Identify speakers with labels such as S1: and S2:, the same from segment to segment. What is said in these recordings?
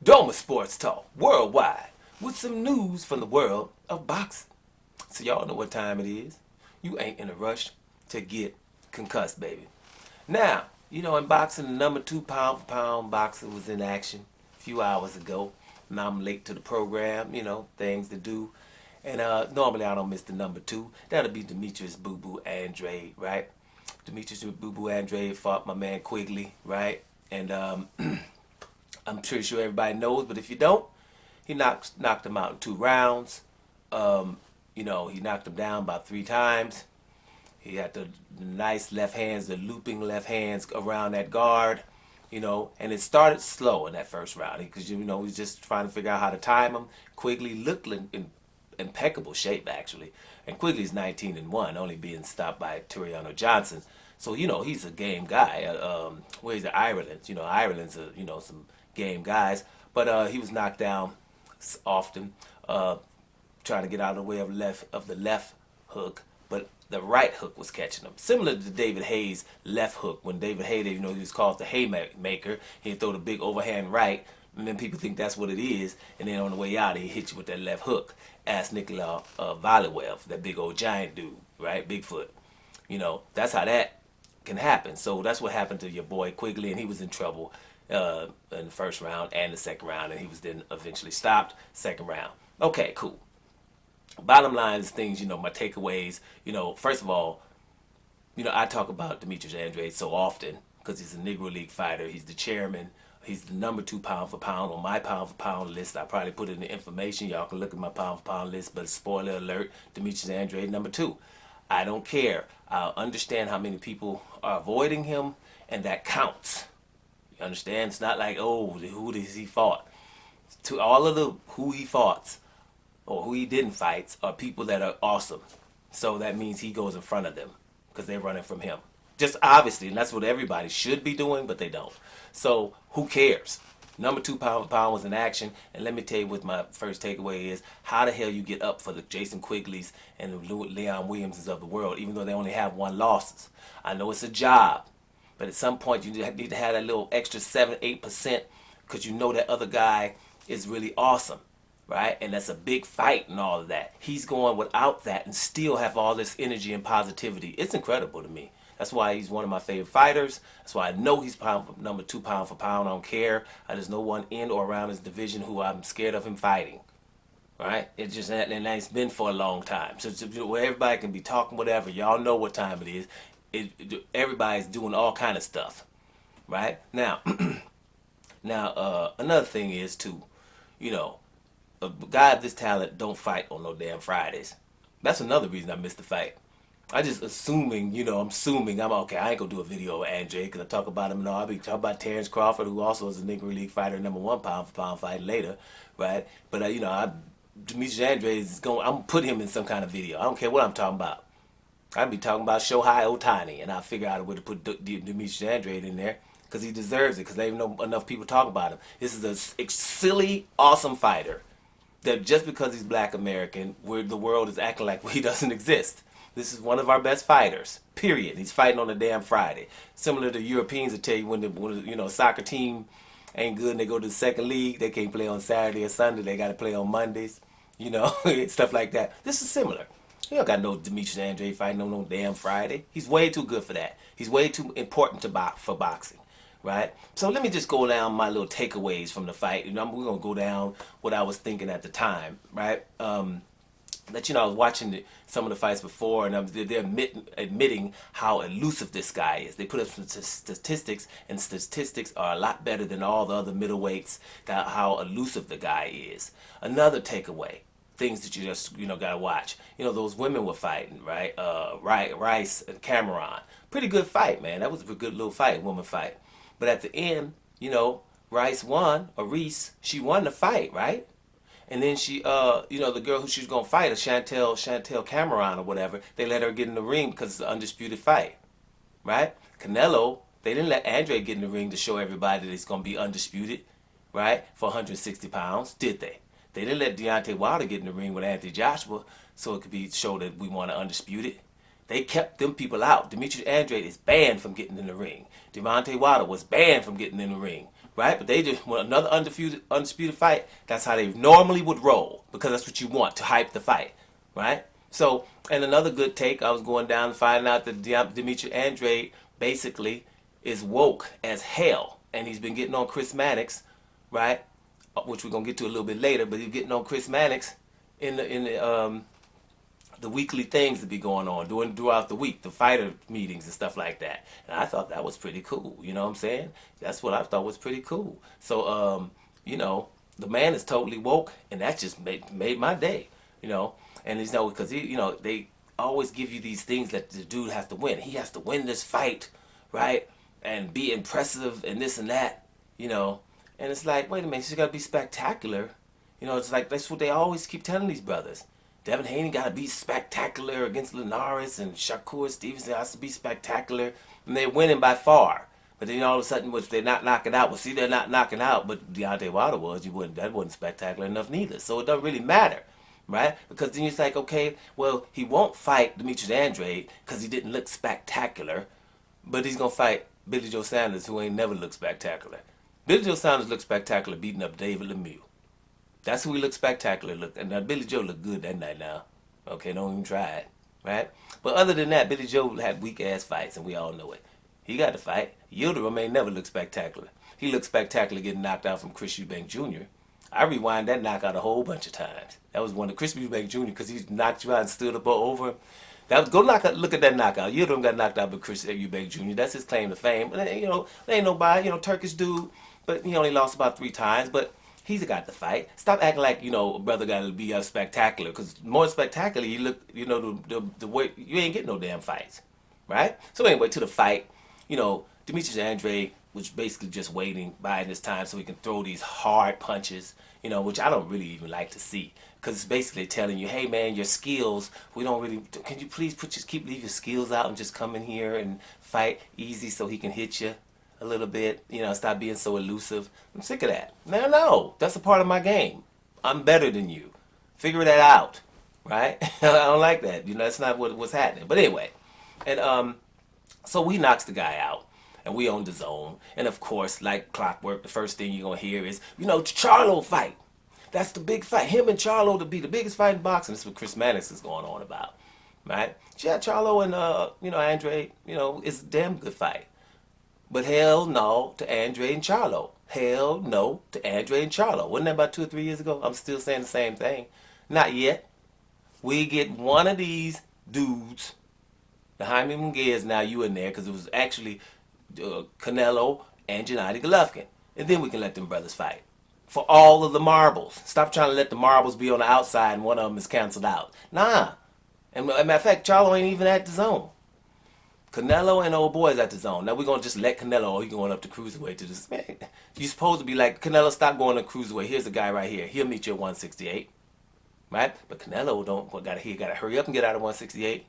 S1: Doma Sports Talk worldwide with some news from the world of boxing. So y'all know what time it is. You ain't in a rush to get concussed, baby. Now, in boxing, the number 2 pound for pound boxer was in action a few hours ago. Now I'm late to the program, things to do. And normally I don't miss the number 2. That'll be Demetrius Boo Boo Andrade, right? Demetrius Boo Boo Andrade fought my man Quigley, right? And I'm pretty sure everybody knows, but if you don't, he knocked him out in 2 rounds. He knocked him down about 3 times. He had the nice left hands, the looping left hands around that guard, and it started slow in that first round because, he was just trying to figure out how to time him. Quigley looked in impeccable shape, actually. And Quigley's 19-1, only being stopped by Turiano Johnson. So, he's a game guy. Where he's at Ireland. Ireland's, some game guys. But he was knocked down often, trying to get out of the way of the left hook. But the right hook was catching him. Similar to David Hayes' left hook. When David Hayes, he was called the haymaker. He'd throw the big overhand right. And then people think that's what it is. And then on the way out, he hit you with that left hook. Ask Nicola Valiwev, that big old giant dude, right? Bigfoot. That's how that can happen. So that's what happened to your boy Quigley, and he was in trouble in the first round and the second round, and he was then eventually stopped second round. Okay, cool. Bottom line is things, my takeaways. First of all, I talk about Demetrius Andrade so often because he's a Negro League fighter. He's the chairman. He's the number 2 pound for pound on my pound for pound list. I probably put it in the information. Y'all can look at my pound for pound list, but spoiler alert, Demetrius Andrade, number 2. I don't care. I understand how many people are avoiding him, and that counts. You understand? It's not like, who does he fought? To all of the who he fought or who he didn't fight are people that are awesome. So that means he goes in front of them because they're running from him. Just obviously, and that's what everybody should be doing, but they don't. So who cares? Number 2 pound for pound was in action, and let me tell you what my first takeaway is. How the hell you get up for the Jason Quigleys and the Leon Williamses of the world, even though they only have 1 loss? I know it's a job, but at some point you need to have that little extra 7-8% because that other guy is really awesome, right? And that's a big fight and all of that. He's going without that and still have all this energy and positivity. It's incredible to me. That's why he's one of my favorite fighters. That's why I know he's number 2 pound for pound. I don't care. There's no one in or around his division who I'm scared of him fighting. Right? And it's been for a long time. So where everybody can be talking whatever. Y'all know what time it is. Everybody's doing all kind of stuff. Right? Now, another thing is too, a guy of this talent don't fight on no damn Fridays. That's another reason I missed the fight. I just assuming, I'm okay. I ain't gonna do a video of Andre because I talk about him and all. I'll be talking about Terrence Crawford, who also is a Negro League fighter, number 1 pound for pound fight later, right? But Demetrius Andrade is going. I'm gonna put him in some kind of video. I don't care what I'm talking about. I'd be talking about Shohei Ohtani, and I'll figure out a way to put Demetrius Andrade in there because he deserves it. Because there ain't enough people talk about him. This is a silly, awesome fighter that just because he's Black American, where the world is acting like he doesn't exist. This is one of our best fighters, period. He's fighting on a damn Friday. Similar to Europeans that tell you when a soccer team ain't good and they go to the second league, they can't play on Saturday or Sunday. They got to play on Mondays, stuff like that. This is similar. You don't got no Demetrius Andrade fighting on no damn Friday. He's way too good for that. He's way too important for boxing, right? So let me just go down my little takeaways from the fight. We're going to go down what I was thinking at the time, right? I was watching some of the fights before, and they're admitting how elusive this guy is. They put up some statistics, and statistics are a lot better than all the other middleweights, how elusive the guy is. Another takeaway, things that you just, got to watch. Those women were fighting, right? Rice and Cameron. Pretty good fight, man. That was a good little fight, woman fight. But at the end, Rice won, or Reese, she won the fight, right? And then she, the girl who she was going to fight, Chantel Cameron or whatever, they let her get in the ring because it's an undisputed fight, right? Canelo, they didn't let Andre get in the ring to show everybody that it's going to be undisputed, right, for 160 pounds, did they? They didn't let Deontay Wilder get in the ring with Anthony Joshua so it could be show that we want to undisputed. They kept them people out. Demetrius Andrade is banned from getting in the ring. Deontay Wilder was banned from getting in the ring, right? But they just want another undisputed fight. That's how they normally would roll, because that's what you want to hype the fight, right? So, and another good take, I was going down and finding out that Demetrius Andrade basically is woke as hell, and he's been getting on Chris Mannix, right? Which we're gonna get to a little bit later, but he's getting on Chris Mannix in the weekly things that be going on throughout the week, the fighter meetings and stuff like that. And I thought that was pretty cool. You know what I'm saying? That's what I thought was pretty cool. So, you know, the man is totally woke, and that just made my day. You know, and he's because you know, they always give you these things that the dude has to win. He has to win this fight, right? And be impressive and this and that. You know, and it's like, wait a minute, she's got to be spectacular. You know, it's like that's what they always keep telling these brothers. Devin Haney got to be spectacular against Linares, and Shakur Stevenson has to be spectacular, and they're winning by far. But then all of a sudden, if they're not knocking out, well, see, they're not knocking out, but Deontay Wilder was, that wasn't spectacular enough neither. So it doesn't really matter, right? Because then it's like, okay, well, he won't fight Demetrius Andrade because he didn't look spectacular, but he's going to fight Billy Joe Sanders, who ain't never looked spectacular. Billy Joe Sanders looked spectacular beating up David Lemieux. That's who he looked spectacular. And now Billy Joe looked good that night now. Okay, don't even try it, right? But other than that, Billy Joe had weak-ass fights, and we all know it. He got to fight. Yildirim ain't never looked spectacular. He looked spectacular getting knocked out from Chris Eubank Jr. I rewind that knockout a whole bunch of times. That was one of Chris Eubank Jr. because he knocked you out and stood up over him. Look at that knockout. Yildirim got knocked out by Chris Eubank Jr. That's his claim to fame. But, you know, there ain't nobody, you know, Turkish dude, but he only lost about 3 times. But he's got to fight. Stop acting like, you know, a brother got to be spectacular. Because more spectacular, you look, you know, the way, you ain't getting no damn fights. Right? So anyway, to the fight, you know, Demetrius Andrade was basically just waiting, biding his time so he can throw these hard punches, you know, which I don't really even like to see. Because it's basically telling you, hey man, your skills, we don't really, can you please leave your skills out and just come in here and fight easy so he can hit you a little bit, you know, stop being so elusive. I'm sick of that. No, that's a part of my game. I'm better than you. Figure that out, right? I don't like that. You know, that's not what's happening. But anyway, and so we knocks the guy out, and we on the zone. And of course, like clockwork, the first thing you're gonna hear is, you know, Charlo fight. That's the big fight. Him and Charlo to be the biggest fight in boxing. That's what Chris Mannix is going on about, right? Yeah, Charlo and you know, Andrade, you know, it's a damn good fight. But hell no to Andrade and Charlo. Hell no to Andrade and Charlo. Wasn't that about 2 or 3 years ago? I'm still saying the same thing. Not yet. We get one of these dudes. The Jaime Munguez, now you in there, because it was actually Canelo and Gennady Golovkin. And then we can let them brothers fight. For all of the marbles. Stop trying to let the marbles be on the outside and one of them is canceled out. Nah. And as a matter of fact, Charlo ain't even at the zone. Canelo and old boy is at the zone. Now we're going to just let Canelo, or he going up to cruiserweight to this. Man, you're supposed to be like, Canelo, stop going to cruiserweight. Here's a guy right here. He'll meet you at 168. Right? But Canelo got to hurry up and get out of 168.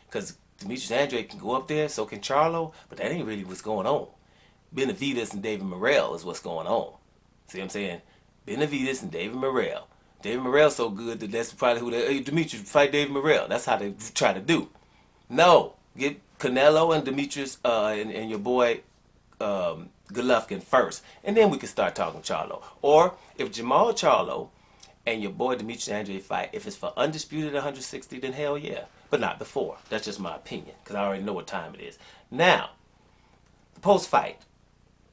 S1: Because Demetrius Andrade can go up there, so can Charlo. But that ain't really what's going on. Benavidez and David Morrell is what's going on. See what I'm saying? Benavidez and David Morrell. David Morrell's so good that that's probably who they, hey, Demetrius, fight David Morrell. That's how they try to do. No. Get Canelo and Demetrius and your boy Golovkin first. And then we can start talking Charlo. Or if Jamal Charlo and your boy Demetrius Andrade fight, if it's for undisputed 160, then hell yeah. But not before. That's just my opinion, because I already know what time it is. Now, the post-fight.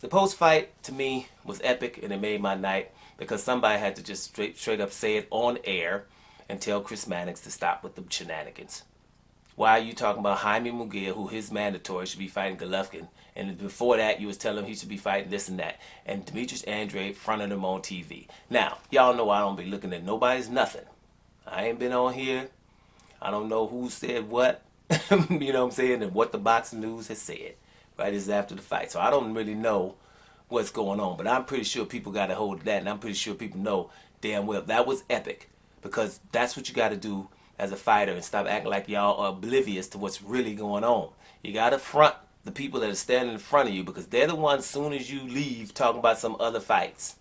S1: The post-fight, to me, was epic, and it made my night, because somebody had to just straight up say it on air and tell Chris Mannix to stop with the shenanigans. Why are you talking about Jaime Munguia, who his mandatory should be fighting Golovkin, and before that you was telling him he should be fighting this and that, and Demetrius Andrade fronted him on TV. Now, y'all know I don't be looking at nobody's nothing. I ain't been on here. I don't know who said what, you know what I'm saying, and what the boxing news has said. Right, this is after the fight. So I don't really know what's going on, but I'm pretty sure people got a hold of that, and I'm pretty sure people know damn well that was epic, because that's what you got to do as a fighter, and stop acting like y'all are oblivious to what's really going on. You got to front the people that are standing in front of you, because they're the ones, soon as you leave, talking about some other fights.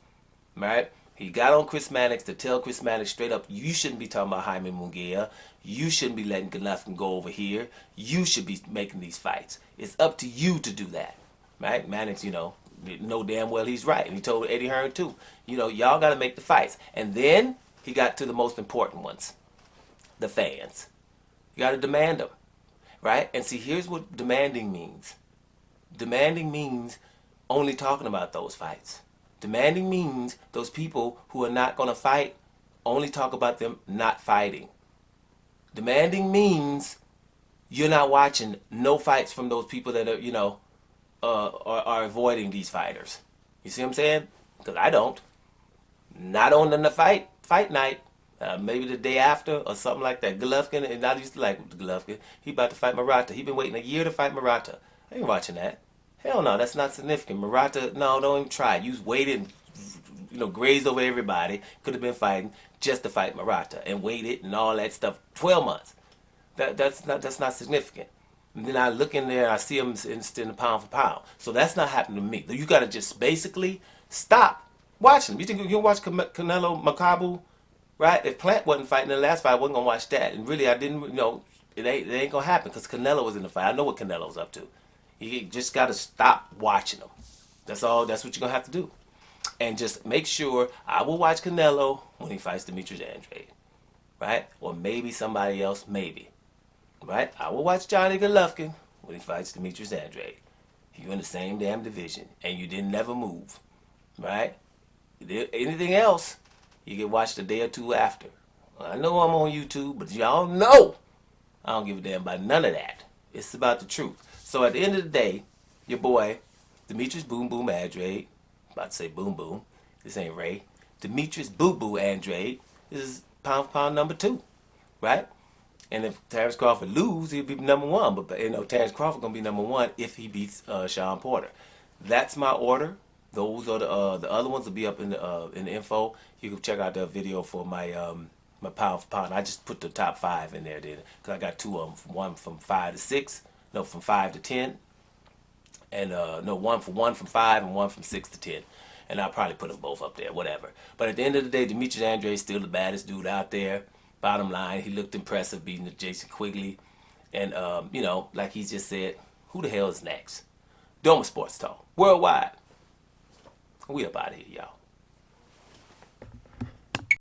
S1: Right? He got on Chris Mannix to tell Chris Mannix straight up, you shouldn't be talking about Jaime Munguia. You shouldn't be letting Golovkin go over here. You should be making these fights. It's up to you to do that. Right? Mannix, you know, know damn well he's right. And he told Eddie Hearn too, you know, y'all got to make the fights. And then he got to the most important ones, the fans. You got to demand them, right? And see, here's what demanding means. Demanding means only talking about those fights. Demanding means those people who are not going to fight only talk about them not fighting. Demanding means you're not watching no fights from those people that are, you know, are avoiding these fighters. You see what I'm saying? Because I don't. Not on the fight night. Maybe the day after or something like that. Golovkin, and I used to like Golovkin. He about to fight Murata. He been waiting a year to fight Murata. I ain't watching that. Hell no, that's not significant. Murata, no, don't even try. You waited, you know, grazed over everybody. Could have been fighting just to fight Murata and waited and all that stuff. 12 months. That's not significant. And then I look in there and I see him in pound for pound. So that's not happening to me. You got to just basically stop watching him. You think you can watch Canelo Makabu, right? If Plant wasn't fighting in the last fight, I wasn't going to watch that. And really, I didn't, you know, it ain't going to happen because Canelo was in the fight. I know what Canelo's up to. You just got to stop watching him. That's all. That's what you're going to have to do. And just make sure I will watch Canelo when he fights Demetrius Andrade, right? Or maybe somebody else, maybe. Right? I will watch Johnny Golovkin when he fights Demetrius Andrade. You're in the same damn division, and you didn't never move. Right? Anything else, you get watched a day or two after. I know I'm on YouTube, but y'all know I don't give a damn about none of that. It's about the truth. So at the end of the day, your boy, Demetrius Boom Boom Andrade, about to say Boom Boom, this ain't Ray, Demetrius Boo Boo Andrade is pound for pound number 2. Right? And if Terrence Crawford lose, he'll be number 1. But you know, Terrence Crawford gonna be number 1 if he beats Sean Porter. That's my order. Those are the other ones will be up in the info. You can check out the video for my my pound for pound. I just put the top 5 in there, because I got 2 of them. One from 5 to 6, no, from 5 to 10, and no, one from 5 and one from 6 to 10. And I'll probably put them both up there, whatever. But at the end of the day, Demetrius Andrade is still the baddest dude out there. Bottom line, he looked impressive beating Jason Quigley. And, you know, like he just said, who the hell is next? Doma Sports Talk. Worldwide. We up out of here, y'all.